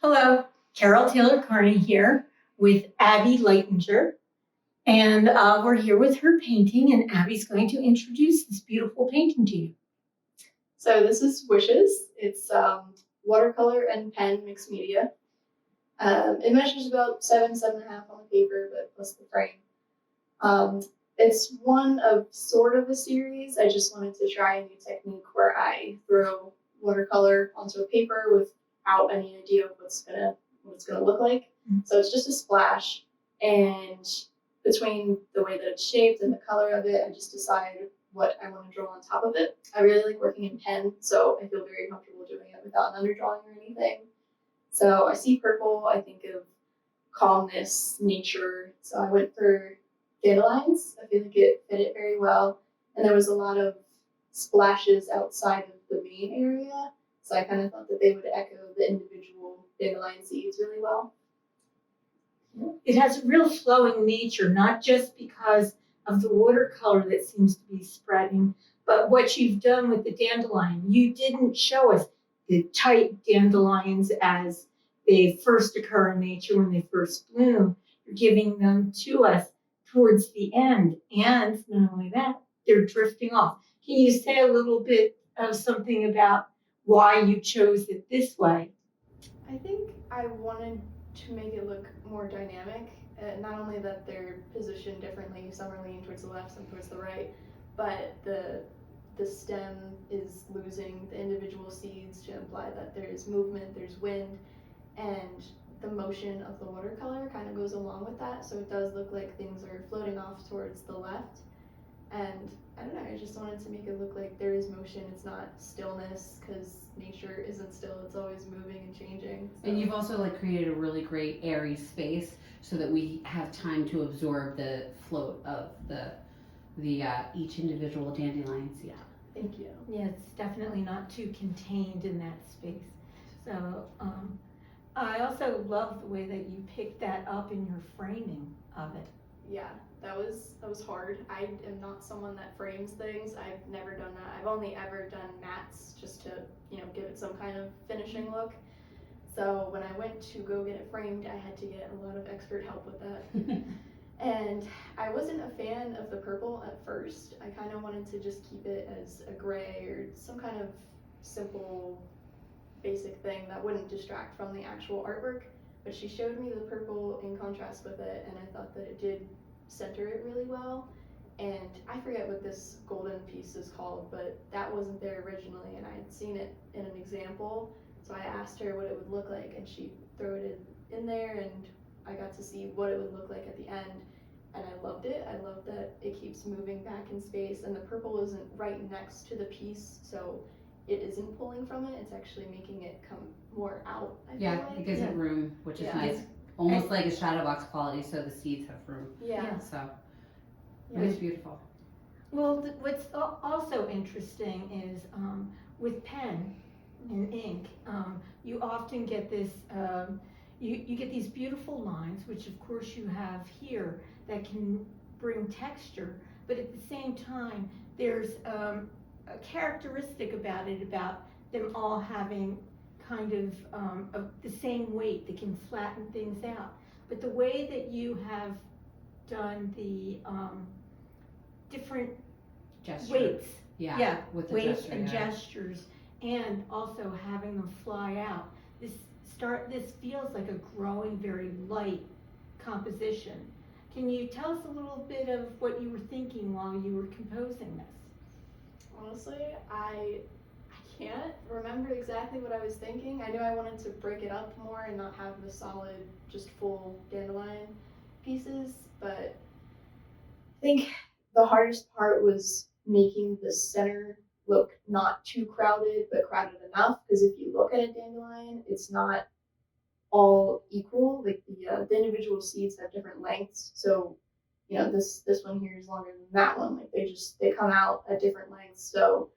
Hello, Carol Taylor-Kearney here with Abby Leitinger, and we're here with her painting, and Abby's going to introduce this beautiful painting to you. So this is Wishes. It's watercolor and pen mixed media. It measures about 7.5 on the paper, but plus the frame. It's one of sort of a series. I just wanted to try a new technique where I throw watercolor onto a paper without any idea of what it's gonna look like. So it's just a splash, and between the way that it's shaped and the color of it, I just decide what I want to draw on top of it. I really like working in pen, so I feel very comfortable doing it without an underdrawing or anything. So I see purple, I think of calmness, nature. So I went for dandelions. I feel like it fit it very well. And there was a lot of splashes outside of the main area. So I kind of thought that they would echo the individual dandelion seeds really well. It has a real flowing nature, not just because of the watercolor that seems to be spreading, but what you've done with the dandelion. You didn't show us the tight dandelions as they first occur in nature when they first bloom. You're giving them to us towards the end, and not only that, they're drifting off. Can you say a little bit of something about why you chose it this way? I think I wanted to make it look more dynamic. Not only that they're positioned differently, some are leaning towards the left, some towards the right, but the stem is losing the individual seeds to imply that there's movement, there's wind, and the motion of the watercolor kind of goes along with that. So it does look like things are floating off towards the left. And I don't know, I just wanted to make it look like there is motion. It's not stillness, because nature isn't still, it's always moving and changing. So. And you've also created a really great airy space so that we have time to absorb the float of the each individual dandelions. Yeah. Thank you. Yeah, it's definitely not too contained in that space. So I also love the way that you picked that up in your framing of it. Yeah, that was hard. I am not someone that frames things. I've never done that. I've only ever done mattes just to, give it some kind of finishing look. So when I went to go get it framed, I had to get a lot of expert help with that. And I wasn't a fan of the purple at first. I kind of wanted to just keep it as a gray or some kind of simple, basic thing that wouldn't distract from the actual artwork. But she showed me the purple in contrast with it, and I thought that it did center it really well. And I forget what this golden piece is called, but that wasn't there originally, and I had seen it in an example. So I asked her what it would look like, and she threw it in there, and I got to see what it would look like at the end. And I loved it. I love that it keeps moving back in space, and the purple isn't right next to the piece, so it isn't pulling from it. It's actually making it come more out. I feel like. It gives it room, which is nice. Almost like a shadow box quality, so the seeds have room. Yeah. So it is beautiful. Well, what's also interesting is with pen and ink, you often get this. You get these beautiful lines, which of course you have here, that can bring texture, but at the same time, there's a characteristic about it, about them all having kind of the same weight that can flatten things out. But the way that you have done the different weights, with the weights gesture, and gestures, and also having them fly out, this feels like a growing, very light composition. Can you tell us a little bit of what you were thinking while you were composing this? Honestly, I can't remember exactly what I was thinking. I knew I wanted to break it up more and not have the solid, just full dandelion pieces, but I think the hardest part was making the center look not too crowded, but crowded enough, because if you look at a dandelion, it's not all equal. Like the individual seeds have different lengths, so this one here is longer than that one. Like they come out at different lengths. So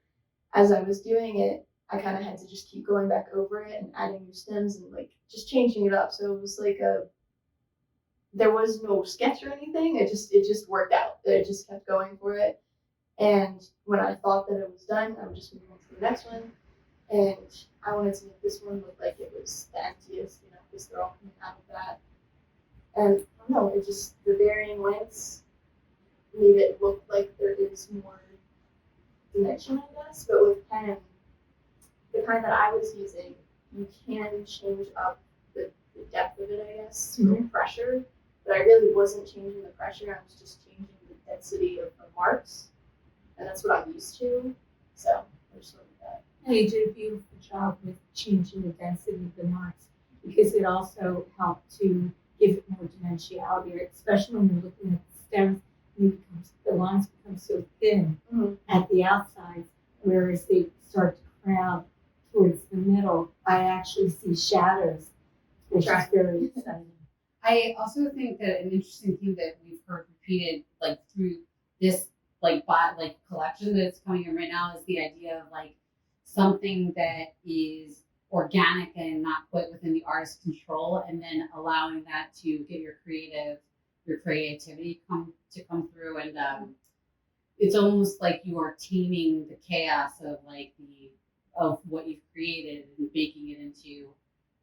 as I was doing it, I kind of had to just keep going back over it and adding new stems and just changing it up. So it was there was no sketch or anything. It just worked out. I just kept going for it. And when I thought that it was done, I would just move on to the next one. And I wanted to make this one look like it was the emptiest, because they're all coming out of that. And I don't know, it just, the varying lengths made it look like there is more dimension, I guess. But with pen, the kind that I was using, you can change up the depth of it, I guess, through pressure. But I really wasn't changing the pressure, I was just changing the density of the marks. And that's what I'm used to. So I just went with that. And you did a beautiful job with changing the density of the marks because it also helped to give it more dimensionality, especially when you're looking at the stems. The lines become so thin at the outside, whereas they start to crowd towards the middle. I actually see shadows, which is very exciting. I also think that an interesting thing that we've heard repeated, like through this collection that's coming in right now, is the idea of like something that is organic and not put within the artist's control, and then allowing that to get your creativity come through, and it's almost like you are taming the chaos of what you've created and making it into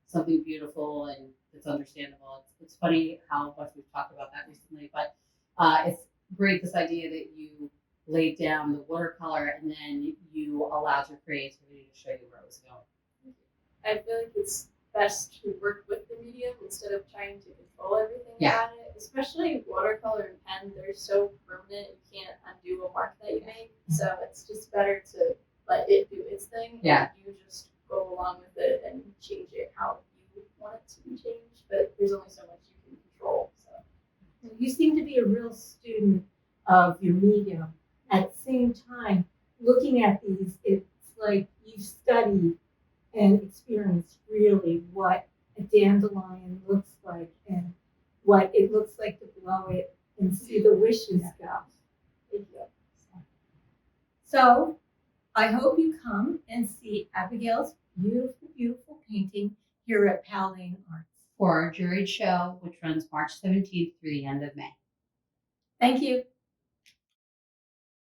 something beautiful and it's understandable. It's funny how much we've talked about that recently, but it's great, this idea that you laid down the watercolor and then you allowed your creativity to show you where it was going. I feel like it's best to work with the medium instead of trying to control everything about it. Especially watercolor and pen, they're so permanent, you can't undo a mark that you make. So it's just better to let it do its thing. Yeah. And you just go along with it and change it how you want it to be changed. But there's only so much you can control. So You seem to be a real student of your medium. At the same time, looking at these, it's like you've studied and experienced really what a dandelion looks like and what it looks like to blow it and see the wishes go. thank you. So I hope you come and see Abigail's beautiful, beautiful painting here at Powell Arts. For our juried show, which runs March 17th through the end of May. Thank you.